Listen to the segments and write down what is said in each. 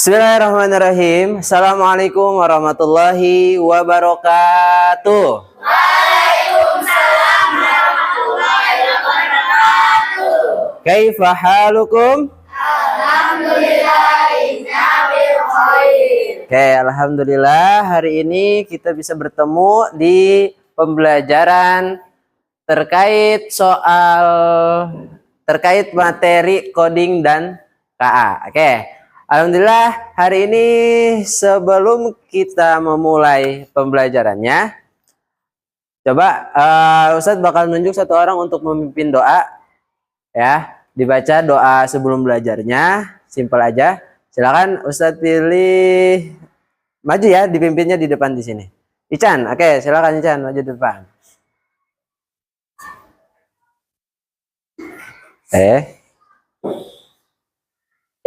Bismillahirrahmanirrahim. Assalamualaikum warahmatullahi wabarakatuh. Waalaikumsalam warahmatullahi wabarakatuh. Kaifa halukum? Alhamdulillah inna bil khair. Oke, alhamdulillah hari ini kita bisa bertemu di pembelajaran terkait materi coding dan KA. Oke. Alhamdulillah hari ini sebelum kita memulai pembelajarannya, coba Ustadz bakal nunjuk satu orang untuk memimpin doa, ya. Dibaca doa sebelum belajarnya, simpel aja. Silakan Ustadz pilih maju ya, dipimpinnya di depan di sini. Ican, oke, silakan Ican maju di depan.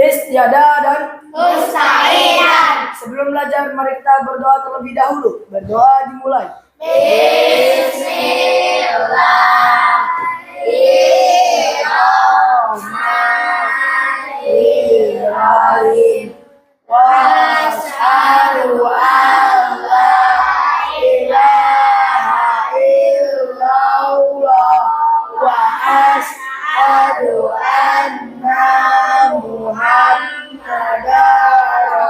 Istiadah dan Mustailan. sebelum belajar mari kita berdoa terlebih dahulu. Berdoa dimulai. Bismillahirrahmanirrahim. Wasyhadu an la ilaha illallah wa asyhadu anna Muhammadar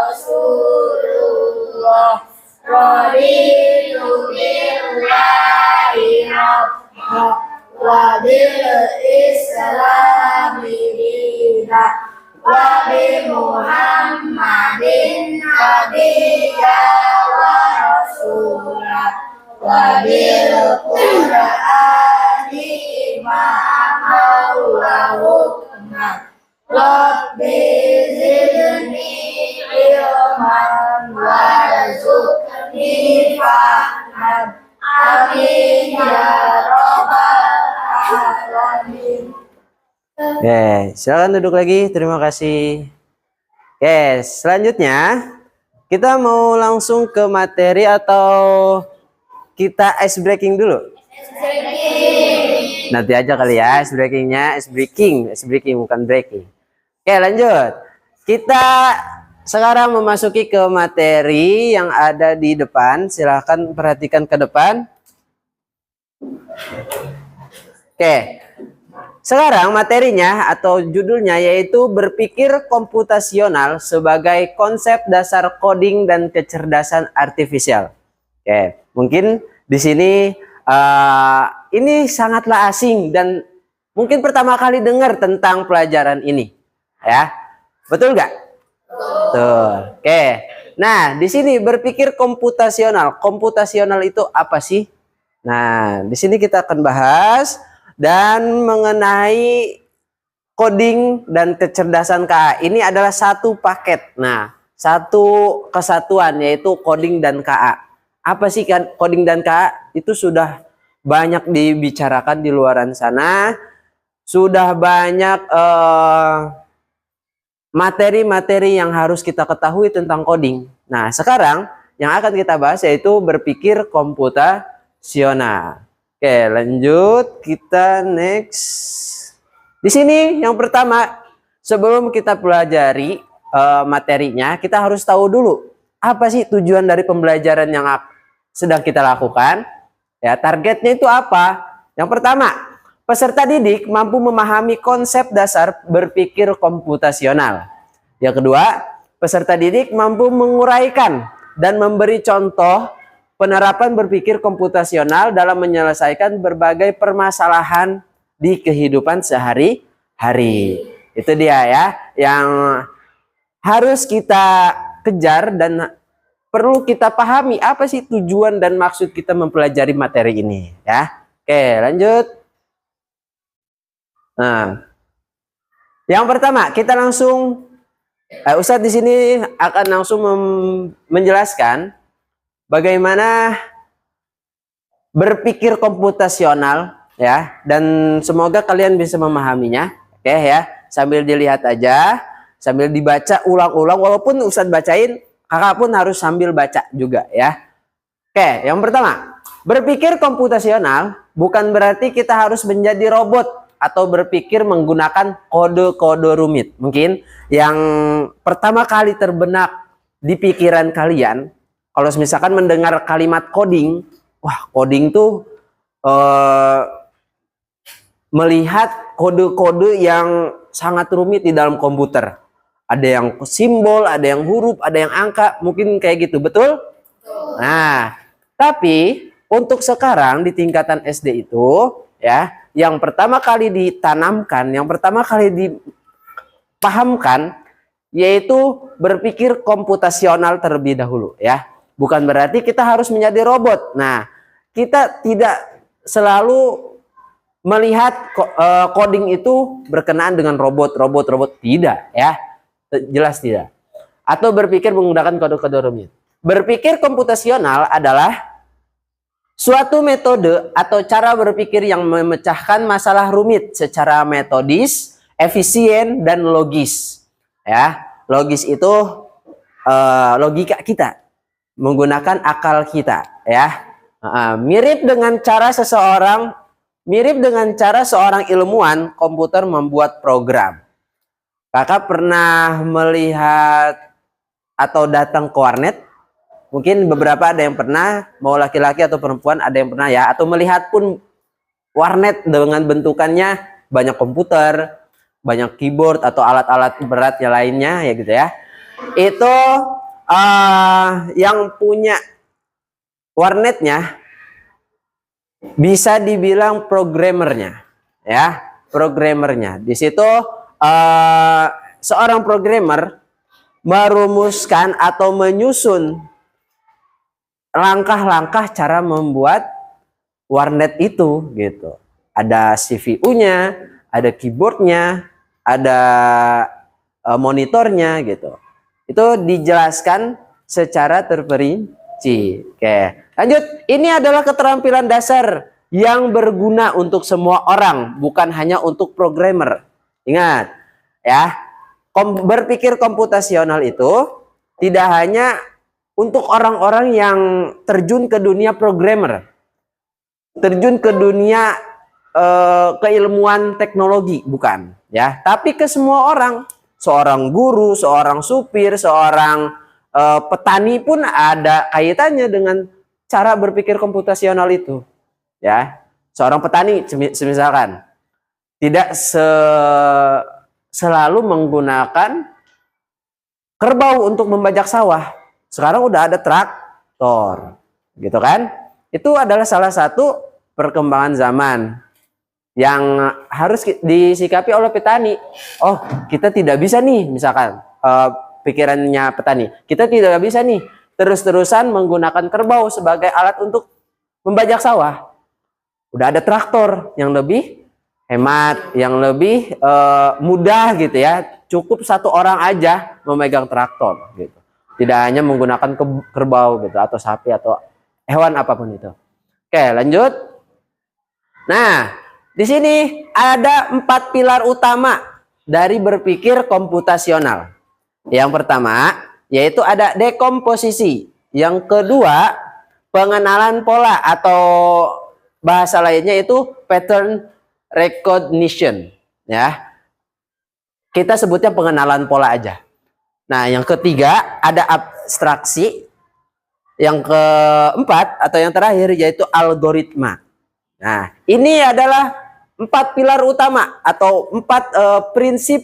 Rasulullah. Raditu billahi rabba wa bil islami dina wa bi Muhammadin nabiyya wa rasulah wa bil Qur'ani imama wa hukma. Rabbi zidni ilman warzuqni fahman. Amin ya rabbal alamin. Oke, silakan duduk lagi. Terima kasih. Oke, selanjutnya kita mau langsung ke materi atau kita ice breaking dulu? Nanti aja kali ya ice breakingnya, ice breaking bukan breaking. Oke, lanjut. Kita sekarang memasuki ke materi yang ada di depan. Silahkan perhatikan ke depan. Oke. Sekarang materinya atau judulnya yaitu berpikir komputasional sebagai konsep dasar coding dan kecerdasan artifisial. Oke, mungkin di sini ini sangatlah asing dan mungkin pertama kali dengar tentang pelajaran ini, ya, betul nggak? Betul. Oke, nah di sini berpikir komputasional. Komputasional itu apa sih? Nah, di sini kita akan bahas dan mengenai coding dan kecerdasan KA. Ini adalah satu paket. Nah, satu kesatuan yaitu coding dan KA. Apa sih kan coding dan KA? Itu sudah banyak dibicarakan di luaran sana. Sudah banyak materi-materi yang harus kita ketahui tentang coding. Nah, sekarang yang akan kita bahas yaitu berpikir komputasional. Oke, lanjut, kita next. Di sini yang pertama, sebelum kita pelajari materinya, kita harus tahu dulu apa sih tujuan dari pembelajaran yang sedang kita lakukan. Ya, targetnya itu apa? Yang pertama, peserta didik mampu memahami konsep dasar berpikir komputasional. Yang kedua, peserta didik mampu menguraikan dan memberi contoh penerapan berpikir komputasional dalam menyelesaikan berbagai permasalahan di kehidupan sehari-hari. Itu dia ya, yang harus kita kejar dan perlu kita pahami apa sih tujuan dan maksud kita mempelajari materi ini ya. Oke, lanjut. Nah, yang pertama kita langsung Ustadz di sini akan langsung menjelaskan bagaimana berpikir komputasional ya, dan semoga kalian bisa memahaminya. Oke ya, sambil dilihat aja, sambil dibaca ulang-ulang, walaupun Ustadz bacain, kakak pun harus sambil baca juga ya. Oke, yang pertama, berpikir komputasional bukan berarti kita harus menjadi robot atau berpikir menggunakan kode-kode rumit. Mungkin yang pertama kali terbenak di pikiran kalian, kalau misalkan mendengar kalimat coding, wah coding tuh melihat kode-kode yang sangat rumit di dalam komputer. Ada yang simbol, ada yang huruf, ada yang angka, mungkin kayak gitu, betul? Nah, tapi untuk sekarang di tingkatan SD itu, ya, yang pertama kali ditanamkan, yang pertama kali dipahamkan, yaitu berpikir komputasional terlebih dahulu, ya. Bukan berarti kita harus menjadi robot. Nah, kita tidak selalu melihat coding itu berkenaan dengan robot, tidak, ya, jelas tidak. Atau berpikir menggunakan kode-kode rumit. Berpikir komputasional adalah suatu metode atau cara berpikir yang memecahkan masalah rumit secara metodis, efisien, dan logis. Ya, logis itu logika kita, menggunakan akal kita. Ya, mirip dengan cara seorang ilmuwan komputer membuat program. Kakak pernah melihat atau datang ke warnet? Mungkin beberapa ada yang pernah, mau laki-laki atau perempuan ada yang pernah ya, atau melihat pun warnet dengan bentukannya banyak komputer, banyak keyboard atau alat-alat berat yang lainnya ya gitu ya. Itu yang punya warnetnya bisa dibilang programmernya, ya, programmernya. Di situ seorang programmer merumuskan atau menyusun langkah-langkah cara membuat warnet itu gitu. Ada CPU-nya, ada keyboardnya, ada monitornya gitu. Itu dijelaskan secara terperinci. Oke, lanjut. Ini adalah keterampilan dasar yang berguna untuk semua orang, bukan hanya untuk programmer. Ingat, ya. Berpikir komputasional itu tidak hanya untuk orang-orang yang terjun ke dunia programmer, terjun ke dunia keilmuan teknologi, bukan, ya. Tapi ke semua orang, seorang guru, seorang supir, seorang petani pun ada kaitannya dengan cara berpikir komputasional itu, ya. Seorang petani, misalkan, tidak selalu menggunakan kerbau untuk membajak sawah. Sekarang udah ada traktor, gitu kan? Itu adalah salah satu perkembangan zaman yang harus disikapi oleh petani. Oh, kita tidak bisa nih, misalkan pikirannya petani, kita tidak bisa nih terus-terusan menggunakan kerbau sebagai alat untuk membajak sawah. Udah ada traktor yang lebih hemat, yang lebih mudah gitu ya. Cukup satu orang aja memegang traktor gitu. Tidak hanya menggunakan kerbau gitu atau sapi atau hewan apapun itu. Oke, lanjut. Nah, di sini ada 4 pilar utama dari berpikir komputasional. Yang pertama yaitu ada dekomposisi. Yang kedua, pengenalan pola atau bahasa lainnya itu pattern recognition, ya. Kita sebutnya pengenalan pola aja. Nah, yang ketiga ada abstraksi. Yang keempat atau yang terakhir yaitu algoritma. Nah, ini adalah 4 pilar utama atau 4 prinsip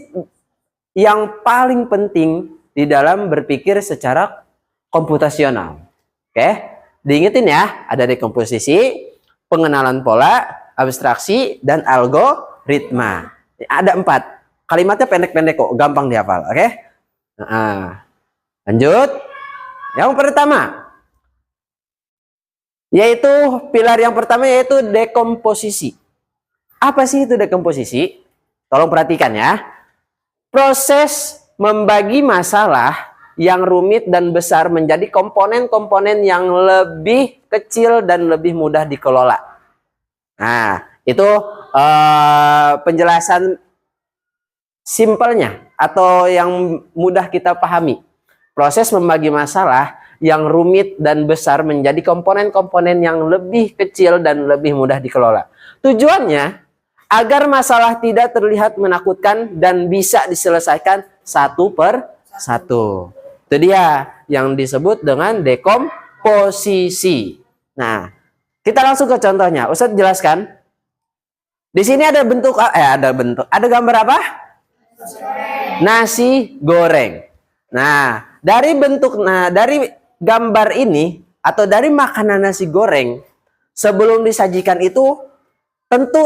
yang paling penting di dalam berpikir secara komputasional. Oke, diingetin ya, ada dekomposisi, pengenalan pola, abstraksi, dan algoritma. Ada 4. Kalimatnya pendek-pendek kok, gampang dihafal. Oke. Nah, lanjut. Yang pertama, yaitu pilar yang pertama yaitu dekomposisi. Apa sih itu dekomposisi? Tolong perhatikan ya. Proses membagi masalah yang rumit dan besar menjadi komponen-komponen yang lebih kecil dan lebih mudah dikelola. Nah, itu penjelasan simpelnya atau yang mudah kita pahami. Proses membagi masalah yang rumit dan besar menjadi komponen-komponen yang lebih kecil dan lebih mudah dikelola. Tujuannya agar masalah tidak terlihat menakutkan dan bisa diselesaikan satu per satu. Itu dia yang disebut dengan dekomposisi. Nah, kita langsung ke contohnya. Ustadz jelaskan. Di sini ada ada gambar apa? Nasi goreng. Nah, dari dari gambar ini atau dari makanan nasi goreng sebelum disajikan itu tentu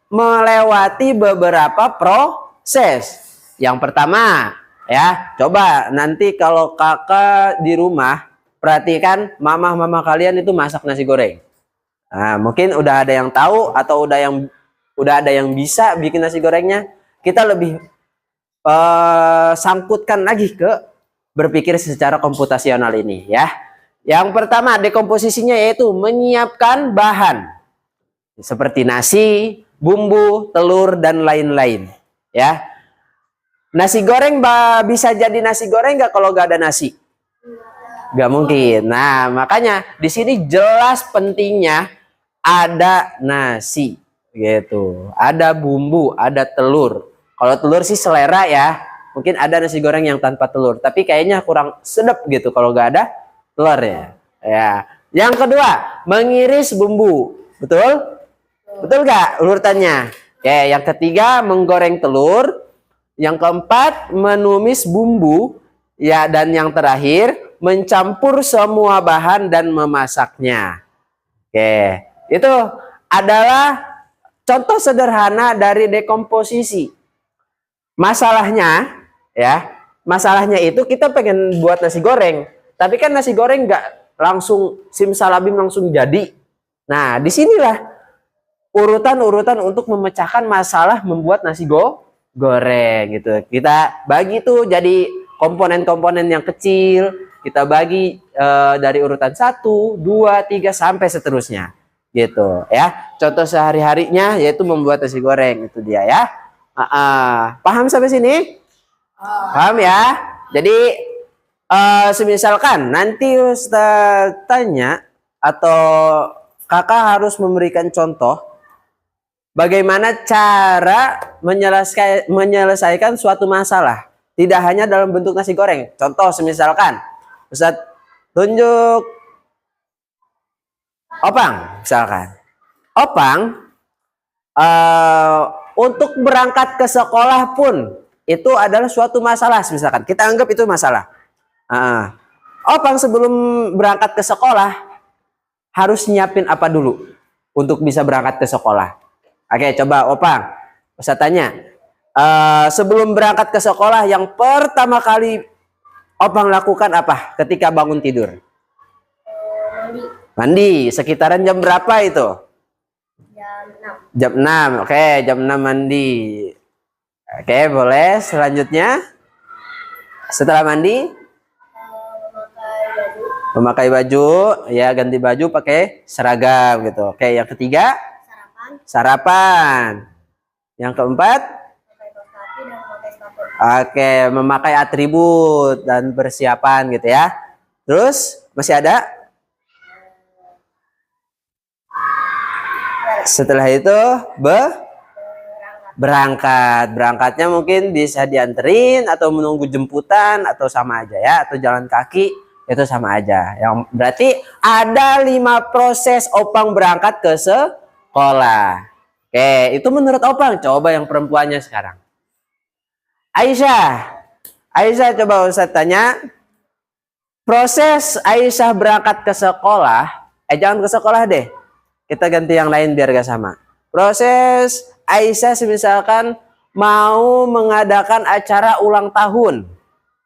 melewati beberapa proses. Yang pertama, ya, coba nanti kalau kakak di rumah perhatikan mama-mama kalian itu masak nasi goreng. Nah, mungkin udah ada yang tahu atau udah ada yang bisa bikin nasi gorengnya. Kita lebih sangkutkan lagi ke berpikir secara komputasional ini, ya. Yang pertama, dekomposisinya yaitu menyiapkan bahan seperti nasi, bumbu, telur, dan lain-lain, ya. Nasi goreng bisa jadi nasi goreng nggak kalau nggak ada nasi? Nggak mungkin. Nah, makanya di sini jelas pentingnya ada nasi, gitu. Ada bumbu, ada telur. Kalau telur sih selera ya. Mungkin ada nasi goreng yang tanpa telur, tapi kayaknya kurang sedap gitu kalau nggak ada telur ya. Ya. Yang kedua, mengiris bumbu. Betul? Betul nggak urutannya? Oke, yang ketiga menggoreng telur. Yang keempat menumis bumbu. Ya, dan yang terakhir mencampur semua bahan dan memasaknya. Oke, itu adalah contoh sederhana dari dekomposisi. Masalahnya itu kita pengen buat nasi goreng, tapi kan nasi goreng nggak langsung simsalabim langsung jadi. Nah, disinilah urutan-urutan untuk memecahkan masalah membuat nasi goreng gitu. Kita bagi tuh jadi komponen-komponen yang kecil, kita bagi dari urutan 1, 2, 3 sampai seterusnya. Gitu ya. Contoh sehari-harinya yaitu membuat nasi goreng, itu dia ya. Paham sampai sini? Paham ya? Jadi semisalkan nanti Ustaz tanya atau kakak harus memberikan contoh bagaimana cara menyelesaikan suatu masalah. Tidak hanya dalam bentuk nasi goreng. Contoh semisalkan Ustaz tunjuk Opang misalkan. Opang untuk berangkat ke sekolah pun itu adalah suatu masalah misalkan. Kita anggap itu masalah. Opang sebelum berangkat ke sekolah harus nyiapin apa dulu untuk bisa berangkat ke sekolah? Oke, coba Opang. Saya tanya. Sebelum berangkat ke sekolah yang pertama kali Opang lakukan apa ketika bangun tidur? Mandi. Sekitaran jam berapa itu? Jam 6. Oke, jam 6 mandi. Oke, boleh. Selanjutnya, setelah mandi, memakai baju. Ya, ganti baju pakai seragam gitu. Oke, yang ketiga, sarapan. Yang keempat, oke, memakai atribut dan persiapan gitu ya. Terus, masih ada? Setelah itu berangkat. Berangkatnya mungkin bisa dianterin atau menunggu jemputan atau sama aja ya, atau jalan kaki itu sama aja. Yang berarti ada 5 proses Opang berangkat ke sekolah. Oke, itu menurut Opang. Coba yang perempuannya sekarang. Aisyah coba Ustaz tanya. Proses Aisyah berangkat ke sekolah, jangan ke sekolah deh. Kita ganti yang lain biar gak sama. Proses Aisyah misalkan mau mengadakan acara ulang tahun.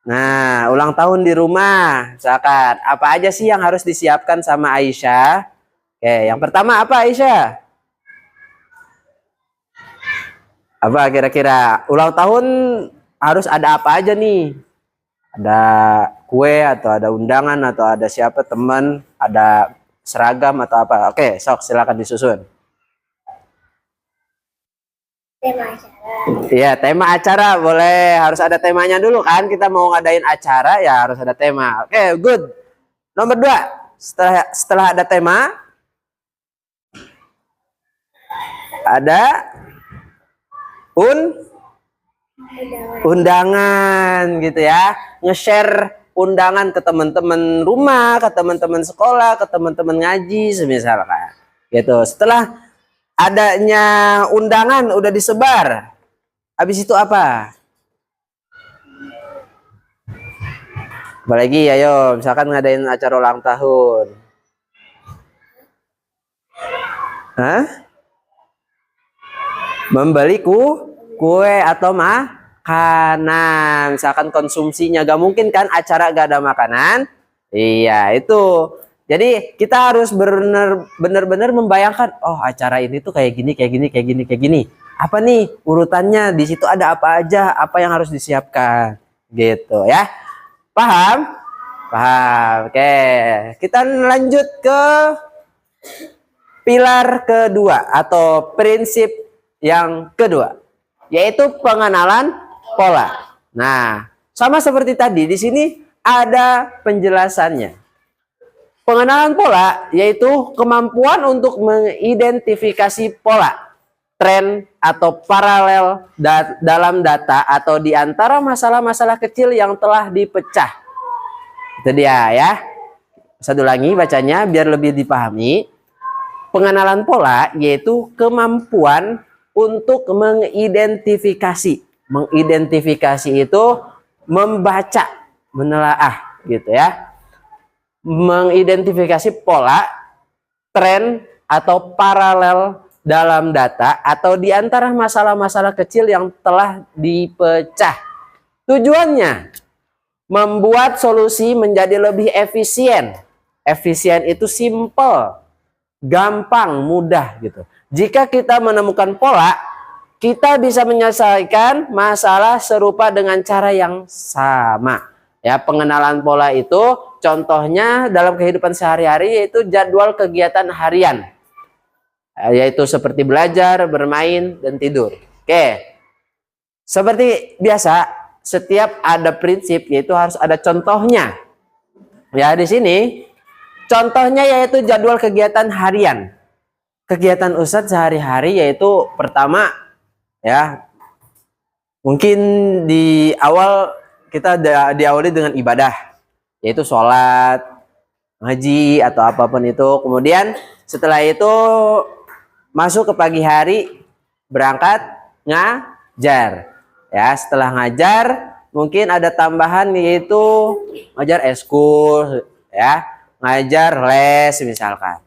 Nah, ulang tahun di rumah. Misalkan, apa aja sih yang harus disiapkan sama Aisyah? Oke, yang pertama apa Aisyah? Apa kira-kira? Ulang tahun harus ada apa aja nih? Ada kue atau ada undangan atau ada siapa teman, ada seragam atau apa? Oke, sok silakan disusun. Tema acara. Iya, tema acara boleh. Harus ada temanya dulu kan. Kita mau ngadain acara ya harus ada tema. Oke, good. Nomor 2. Setelah ada tema, ada undangan gitu ya, nge-share undangan ke teman-teman rumah, ke teman-teman sekolah, ke teman-teman ngaji semisalkan gitu. Setelah adanya undangan udah disebar, habis itu apa? Apalagi ayo misalkan ngadain acara ulang tahun. Hah? Membeli kue atau makanan, misalkan konsumsinya. Gak mungkin kan acara gak ada makanan. Iya itu. Jadi kita harus benar-benar membayangkan, oh acara ini tuh kayak gini, kayak gini, kayak gini, kayak gini. Apa nih urutannya? Di situ ada apa aja? Apa yang harus disiapkan? Gitu ya. Paham? Paham. Oke, kita lanjut ke pilar kedua atau prinsip yang kedua, yaitu pengenalan pola. Nah, sama seperti tadi, di sini ada penjelasannya. Pengenalan pola yaitu kemampuan untuk mengidentifikasi pola, tren atau paralel dalam data atau di antara masalah-masalah kecil yang telah dipecah. Itu dia ya. Satu lagi bacanya biar lebih dipahami. Pengenalan pola yaitu kemampuan untuk mengidentifikasi. Mengidentifikasi itu membaca, menelaah gitu ya. Mengidentifikasi pola, tren atau paralel dalam data atau di antara masalah-masalah kecil yang telah dipecah. Tujuannya membuat solusi menjadi lebih efisien. Efisien itu simple, gampang, mudah gitu. Jika kita menemukan pola, kita bisa menyelesaikan masalah serupa dengan cara yang sama. Ya, pengenalan pola itu contohnya dalam kehidupan sehari-hari yaitu jadwal kegiatan harian. Yaitu seperti belajar, bermain, dan tidur. Oke. Seperti biasa, setiap ada prinsip yaitu harus ada contohnya. Ya, di sini contohnya yaitu jadwal kegiatan harian. Kegiatan Ustadz sehari-hari yaitu pertama ya, mungkin di awal kita diawali dengan ibadah, yaitu sholat, ngaji atau apapun itu. Kemudian setelah itu masuk ke pagi hari, berangkat ngajar. Ya, setelah ngajar mungkin ada tambahan yaitu ngajar eskul, ya, ngajar les misalkan.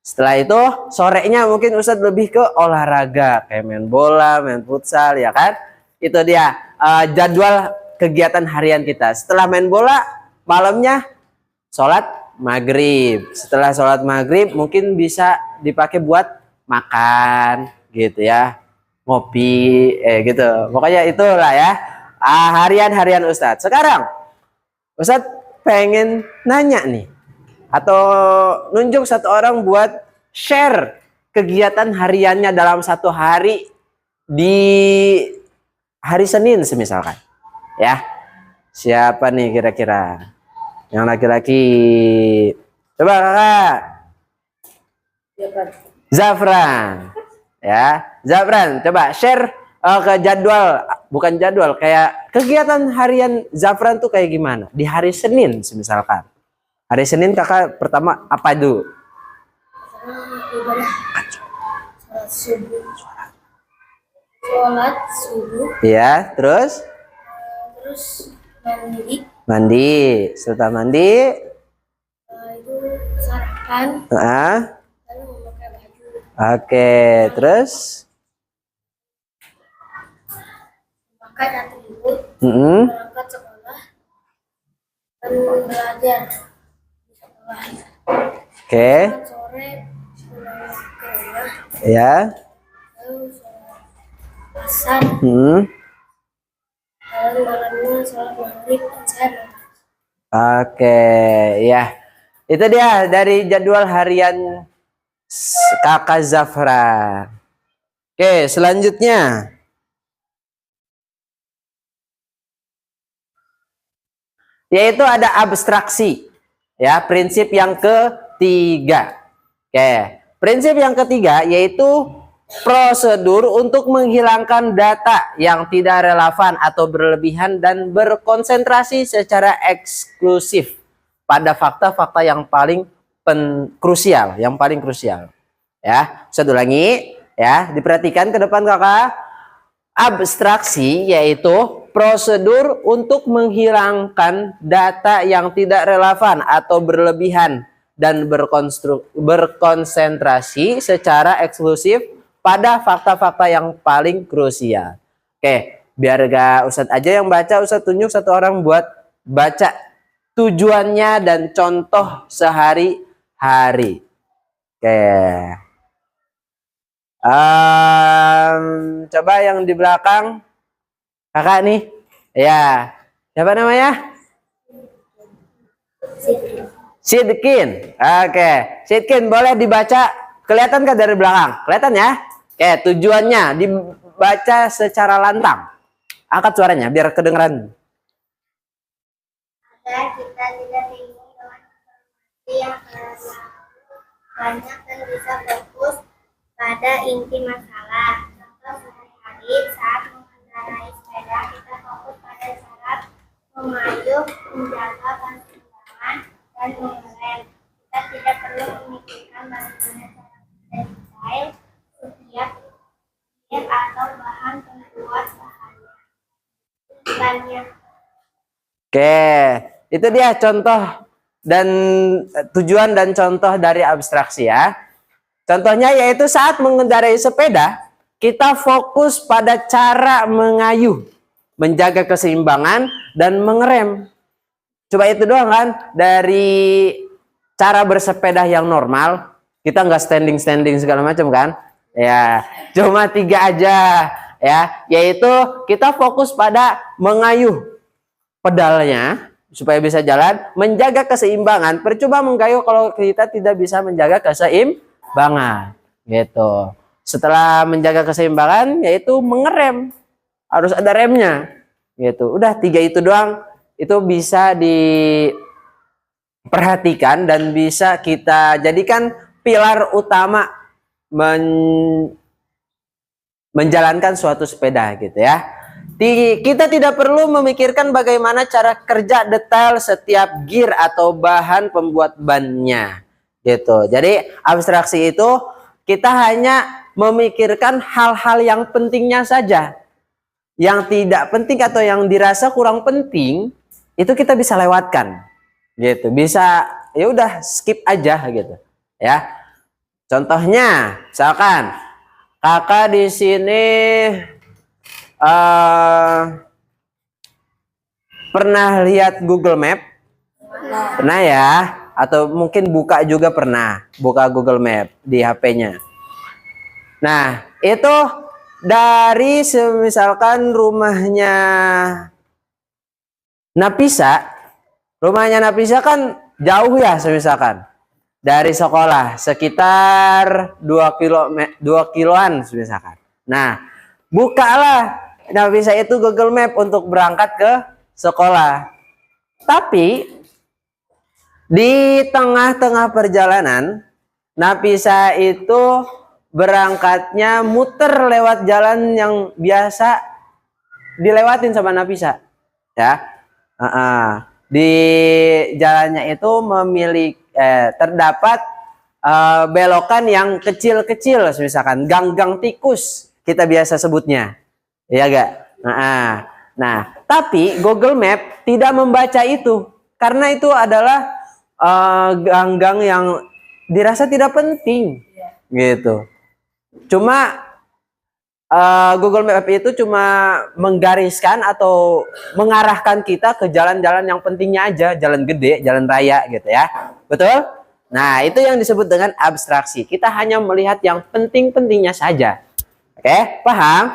Setelah itu sorenya mungkin Ustadz lebih ke olahraga kayak main bola, main futsal, ya kan? Itu dia jadwal kegiatan harian kita. Setelah main bola, malamnya sholat maghrib. Setelah sholat maghrib mungkin bisa dipakai buat makan gitu ya, ngopi gitu. Pokoknya itulah ya harian-harian Ustadz. Sekarang Ustadz pengen nanya nih, atau nunjuk satu orang buat share kegiatan hariannya dalam satu hari di hari Senin semisalkan. Ya, siapa nih kira-kira yang laki-laki? Coba kakak. Zafran. Ya, Zafran, coba share ke jadwal, bukan jadwal, kayak kegiatan harian Zafran tuh kayak gimana di hari Senin misalkan. Hari Senin kakak pertama apa dulu? Sholat subuh. Ya, terus mandi. Setelah mandi Itu sarapan. Lalu memakai baju. Oke, terus Pakai atribut. Berangkat sekolah. Dan belajar di sekolah. oke, Sore pulang ke rumah. ya. Lalu sholat asar. Lalu malamnya sholat maghrib dan saya. Oke, ya. Itu dia dari jadwal harian kakak Zafran. Oke, selanjutnya yaitu ada abstraksi. Ya, prinsip yang ketiga. Oke, prinsip yang ketiga yaitu prosedur untuk menghilangkan data yang tidak relevan atau berlebihan dan berkonsentrasi secara eksklusif pada fakta-fakta yang paling krusial, Ya, saya ulangi ya, diperhatikan ke depan kakak. Abstraksi yaitu prosedur untuk menghilangkan data yang tidak relevan atau berlebihan dan berkonsentrasi secara eksklusif pada fakta-fakta yang paling krusial. Oke, biar gak Ustadz aja yang baca, Ustadz tunjuk satu orang buat baca tujuannya dan contoh sehari-hari. Oke. Coba yang di belakang kakak nih, ya, siapa namanya? Sidkin. Oke, Sidkin boleh dibaca, kelihatan kan dari belakang? Kelihatan ya? Oke, tujuannya dibaca secara lantang. Angkat suaranya biar kedengeran. Agar kita tidak bingung dengan informasi yang banyak dan bisa fokus pada inti masalah. Contoh sehari-hari saat mengendarai sepeda, kita fokus pada syarat memayu, menjaga keseimbangan, dan mengerem. Kita tidak perlu memikirkan bagaimana cara mendetail setiap titik atau bahan pembuat bahannya. Oke, itu dia contoh dan tujuan dan contoh dari abstraksi ya. Contohnya yaitu saat mengendarai sepeda, kita fokus pada cara mengayuh, menjaga keseimbangan, dan mengerem. Coba itu doang kan, dari cara bersepeda yang normal, kita nggak standing segala macam kan. Ya, cuma 3 aja ya, yaitu kita fokus pada mengayuh pedalnya supaya bisa jalan, menjaga keseimbangan. Percuma mengayuh kalau kita tidak bisa menjaga keseimbangan gitu. Setelah menjaga keseimbangan yaitu mengerem, harus ada remnya gitu. Udah 3 itu doang, itu bisa diperhatikan dan bisa kita jadikan pilar utama menjalankan suatu sepeda gitu ya. Kita tidak perlu memikirkan bagaimana cara kerja detail setiap gear atau bahan pembuat bannya gitu. Jadi abstraksi itu kita hanya memikirkan hal-hal yang pentingnya saja. Yang tidak penting atau yang dirasa kurang penting itu kita bisa lewatkan gitu. Bisa ya udah skip aja gitu ya. Contohnya misalkan kakak di sini pernah lihat Google Map? Pernah ya? Atau mungkin buka juga pernah, buka Google Map di HP-nya. Nah, itu dari misalkan rumahnya Napisa kan jauh ya misalkan. Dari sekolah sekitar 2 kiloan misalkan. Nah, bukalah Napisa itu Google Map untuk berangkat ke sekolah. Tapi di tengah-tengah perjalanan Napisa itu berangkatnya muter lewat jalan yang biasa dilewatin sama Napisa ya. Di jalannya itu terdapat belokan yang kecil-kecil misalkan gang-gang tikus kita biasa sebutnya ya gak? Nah, tapi Google Map tidak membaca itu karena itu adalah gang-gang yang dirasa tidak penting gitu. Cuma Google Map itu cuma menggariskan atau mengarahkan kita ke jalan-jalan yang pentingnya aja, jalan gede, jalan raya gitu ya. Betul? Nah, itu yang disebut dengan abstraksi. Kita hanya melihat yang penting-pentingnya saja. Oke, paham?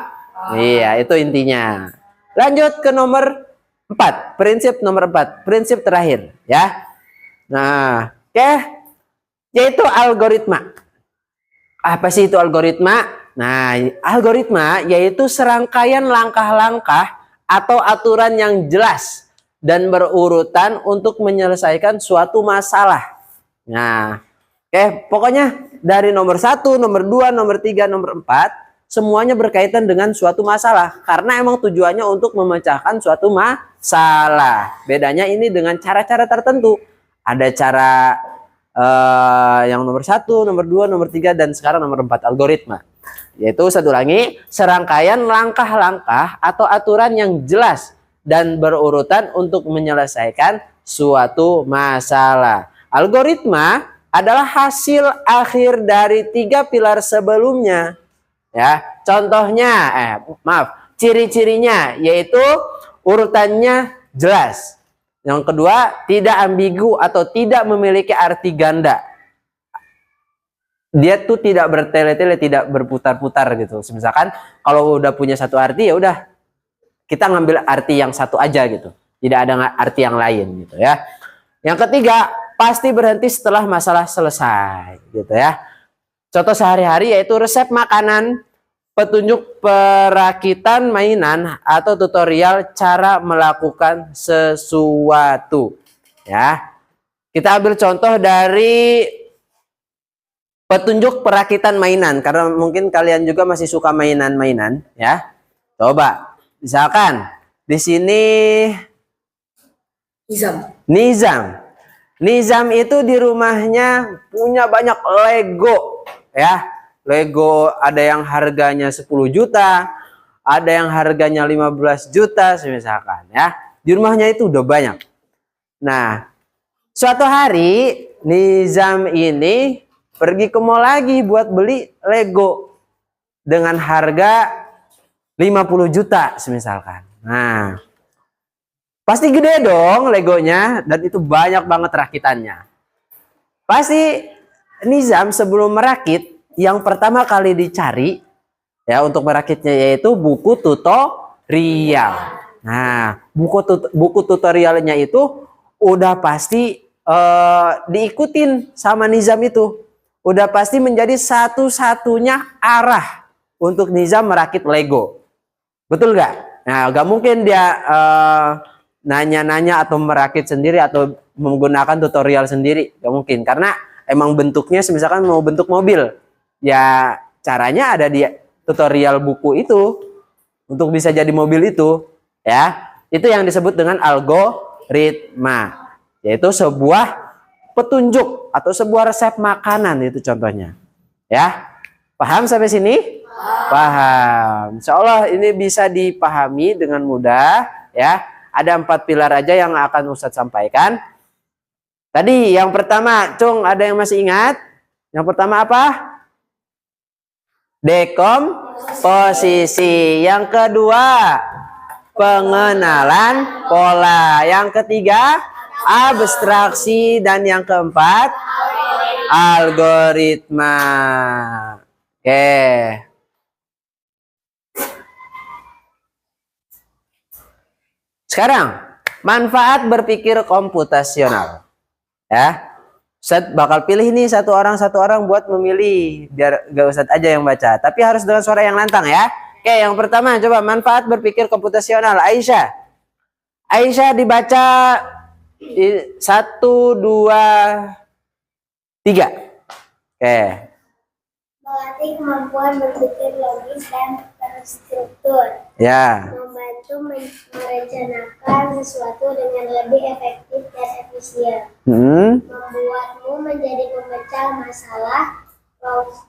Iya, itu intinya. Lanjut ke nomor 4, prinsip nomor 4, prinsip terakhir ya. Nah, oke, yaitu algoritma. Apa sih itu algoritma? Nah, algoritma yaitu serangkaian langkah-langkah atau aturan yang jelas dan berurutan untuk menyelesaikan suatu masalah. Nah, oke, pokoknya dari nomor 1, nomor 2, nomor 3, nomor 4, semuanya berkaitan dengan suatu masalah. Karena emang tujuannya untuk memecahkan suatu masalah. Bedanya ini dengan cara-cara tertentu. Ada cara yang nomor 1, nomor 2, nomor 3, dan sekarang nomor 4, algoritma. Yaitu, satu lagi, serangkaian langkah-langkah atau aturan yang jelas dan berurutan untuk menyelesaikan suatu masalah. Algoritma adalah hasil akhir dari 3 pilar sebelumnya. Ya, contohnya, ciri-cirinya yaitu urutannya jelas. Yang kedua, tidak ambigu atau tidak memiliki arti ganda. Dia tuh tidak bertele-tele, tidak berputar-putar gitu. Misalkan kalau udah punya satu arti, ya udah kita ngambil arti yang satu aja gitu. Tidak ada arti yang lain gitu ya. Yang ketiga, pasti berhenti setelah masalah selesai gitu ya. Contoh sehari-hari yaitu resep makanan, petunjuk perakitan mainan, atau tutorial cara melakukan sesuatu. Ya, kita ambil contoh dari petunjuk perakitan mainan, karena mungkin kalian juga masih suka mainan-mainan, ya. Coba, misalkan di sini Nizam itu di rumahnya punya banyak Lego, ya. Lego ada yang harganya 10 juta, ada yang harganya 15 juta misalkan ya. Di rumahnya itu udah banyak. Nah, suatu hari Nizam ini pergi ke mall lagi buat beli Lego dengan harga 50 juta misalkan. Nah, pasti gede dong Legonya dan itu banyak banget rakitannya. Pasti Nizam sebelum merakit, yang pertama kali dicari ya untuk merakitnya yaitu buku tutorial. Nah, buku tutorialnya itu udah pasti diikutin sama Nizam itu. Udah pasti menjadi satu-satunya arah untuk Nizam merakit Lego. Betul nggak? Nah, nggak mungkin dia nanya-nanya atau merakit sendiri atau menggunakan tutorial sendiri. Nggak mungkin, karena emang bentuknya misalkan mau bentuk mobil. Ya caranya ada di tutorial buku itu untuk bisa jadi mobil itu ya. Itu yang disebut dengan algoritma, yaitu sebuah petunjuk atau sebuah resep makanan, itu contohnya ya. Paham sampai sini? Paham. Insya Allah ini bisa dipahami dengan mudah ya. Ada 4 pilar aja yang akan Ustadz sampaikan. Tadi yang pertama, Cung, ada yang masih ingat? Yang pertama apa? Dekomposisi. Yang kedua, pengenalan pola. Yang ketiga, abstraksi. Dan yang keempat, algoritma. Oke. Sekarang, manfaat berpikir komputasional. Ya. Ustadz bakal pilih nih satu orang buat memilih, biar gak Ustadz aja yang baca, tapi harus dengan suara yang lantang ya. Oke, yang pertama coba manfaat berpikir komputasional. Aisyah dibaca 1, 2, 3. Oke. Melatih kemampuan berpikir logis dan terstruktur. Ya. Membantu merencanakan sesuatu dengan lebih efektif dan efisien. Membuatmu menjadi pemecah masalah,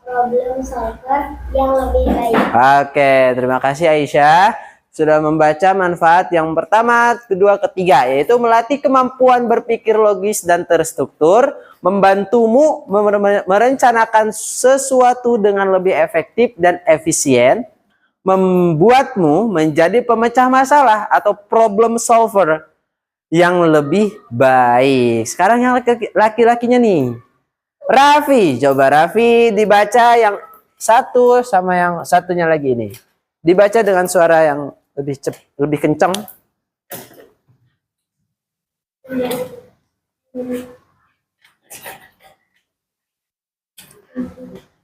problem solver yang lebih baik. Oke, terima kasih Aisyah sudah membaca manfaat yang pertama, kedua, ketiga, yaitu melatih kemampuan berpikir logis dan terstruktur, membantumu merencanakan sesuatu dengan lebih efektif dan efisien, membuatmu menjadi pemecah masalah atau problem solver yang lebih baik. Sekarang yang laki-lakinya nih. Raffi, coba Raffi dibaca yang satu sama yang satunya lagi ini. Dibaca dengan suara yang lebih kencang.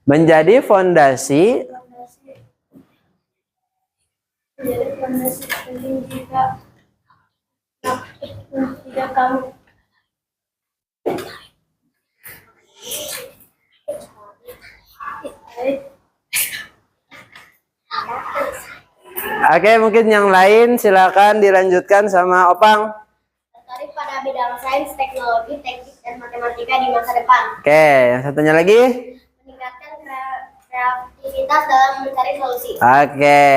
Menjadi fondasi penting jika kamu Oke, mungkin yang lain silakan dilanjutkan sama Opang. Tertarik pada bidang sains, teknologi, teknik, dan matematika di masa depan. Oke, yang satunya lagi. Meningkatkan kreativitas dalam mencari solusi. Oke,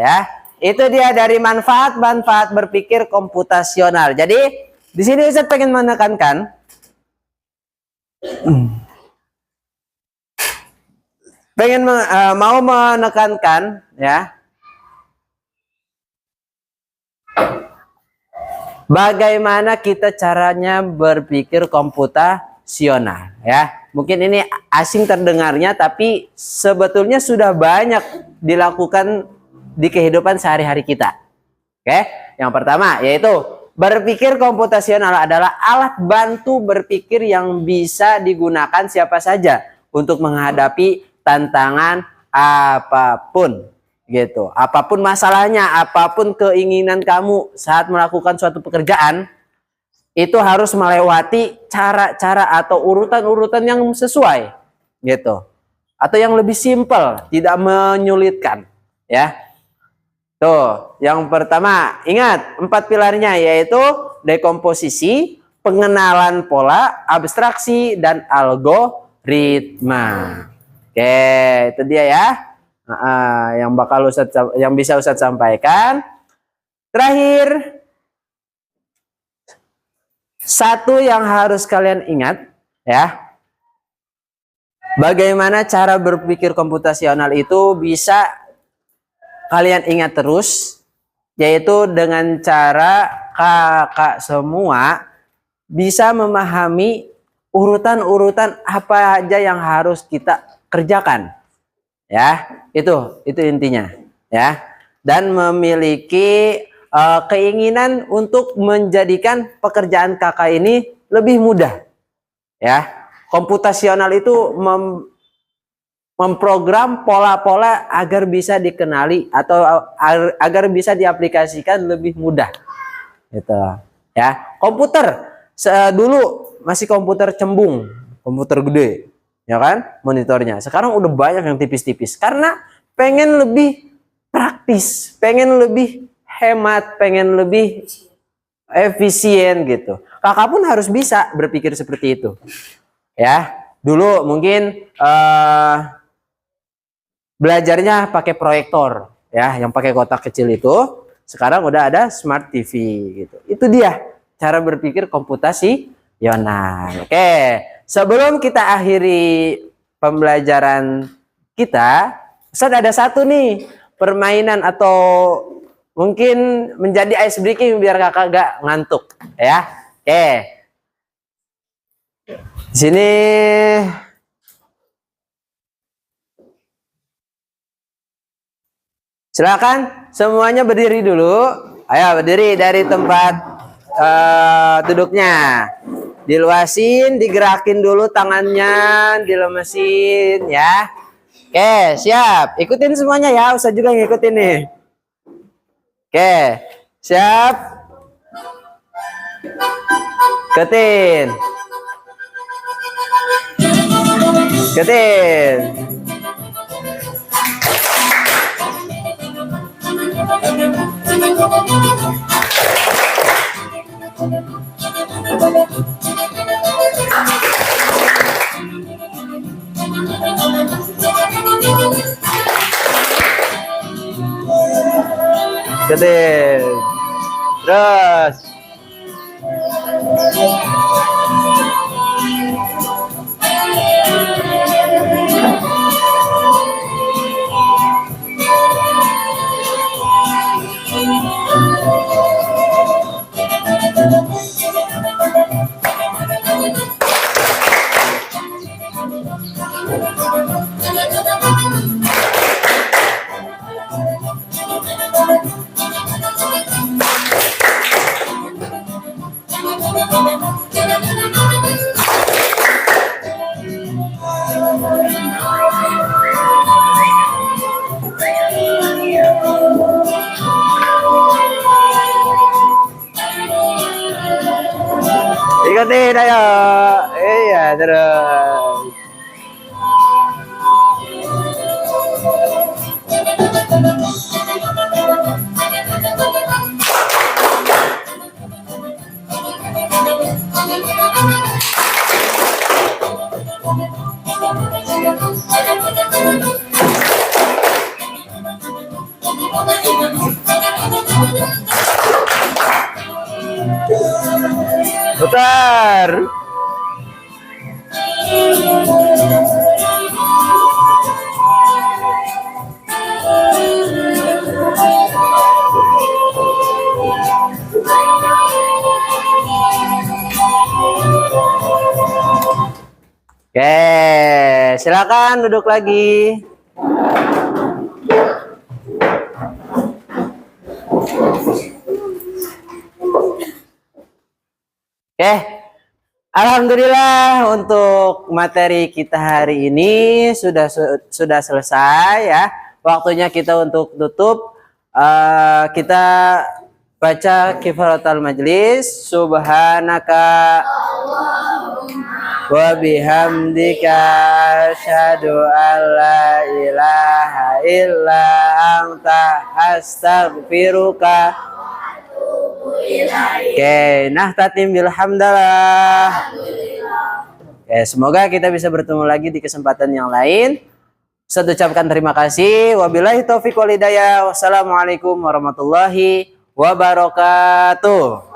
ya. Itu dia dari manfaat-manfaat berpikir komputasional. Jadi, di sini Ustaz pengen menekankan mau menekankan ya, bagaimana kita caranya berpikir komputasional ya. Mungkin ini asing terdengarnya, tapi sebetulnya sudah banyak dilakukan di kehidupan sehari-hari kita. Oke, yang pertama yaitu berpikir komputasional adalah alat bantu berpikir yang bisa digunakan siapa saja untuk menghadapi tantangan apapun gitu. Apapun masalahnya, apapun keinginan kamu saat melakukan suatu pekerjaan, itu harus melewati cara-cara atau urutan-urutan yang sesuai gitu. Atau yang lebih simpel, tidak menyulitkan ya. Tuh, yang pertama, ingat 4 pilarnya yaitu dekomposisi, pengenalan pola, abstraksi, dan algoritma. Oke, itu dia ya. Yang bisa Ustadz sampaikan. Terakhir, satu yang harus kalian ingat ya. Bagaimana cara berpikir komputasional itu bisa kalian ingat terus, yaitu dengan cara kakak semua bisa memahami urutan-urutan apa aja yang harus kita kerjakan. Ya, itu intinya ya. Dan memiliki keinginan untuk menjadikan pekerjaan kakak ini lebih mudah. Ya, komputasional itu memprogram pola-pola agar bisa dikenali atau agar bisa diaplikasikan lebih mudah gitu ya. Komputer dulu masih komputer cembung, komputer gede ya kan, monitornya. Sekarang udah banyak yang tipis-tipis karena pengen lebih praktis, pengen lebih hemat, pengen lebih efisien gitu. Kakak pun harus bisa berpikir seperti itu ya. Dulu mungkin belajarnya pakai proyektor ya, yang pakai kotak kecil itu. Sekarang udah ada smart TV gitu. Itu dia cara berpikir komputasional. Oke, sebelum kita akhiri pembelajaran kita, Ustaz ada satu nih permainan atau mungkin menjadi ice breaking biar kakak gak ngantuk ya. Oke, di sini silakan semuanya berdiri dulu. Ayo berdiri dari tempat duduknya. Diluasin, digerakin dulu tangannya, dilemesin ya. Oke, siap. Ikutin semuanya ya. Ustaz juga ngikutin nih. Oke, siap. Ikutin. Ikutin. Ikutin. Terus. Ikutin ayo. Iya, terus. Putar. Oke, silakan duduk lagi. Oke, alhamdulillah untuk materi kita hari ini sudah selesai ya. Waktunya kita untuk tutup. Kita baca kifaratul majlis. Subhanaka wa bihamdika asyhadu an la ilaha illa anta astaghfiruka. Oke, nah tatim bilhamdalah. Oke, semoga kita bisa bertemu lagi di kesempatan yang lain. Saya ucapkan terima kasih. Wabillahi taufiq wal hidayah. Wassalamualaikum warahmatullahi wabarakatuh.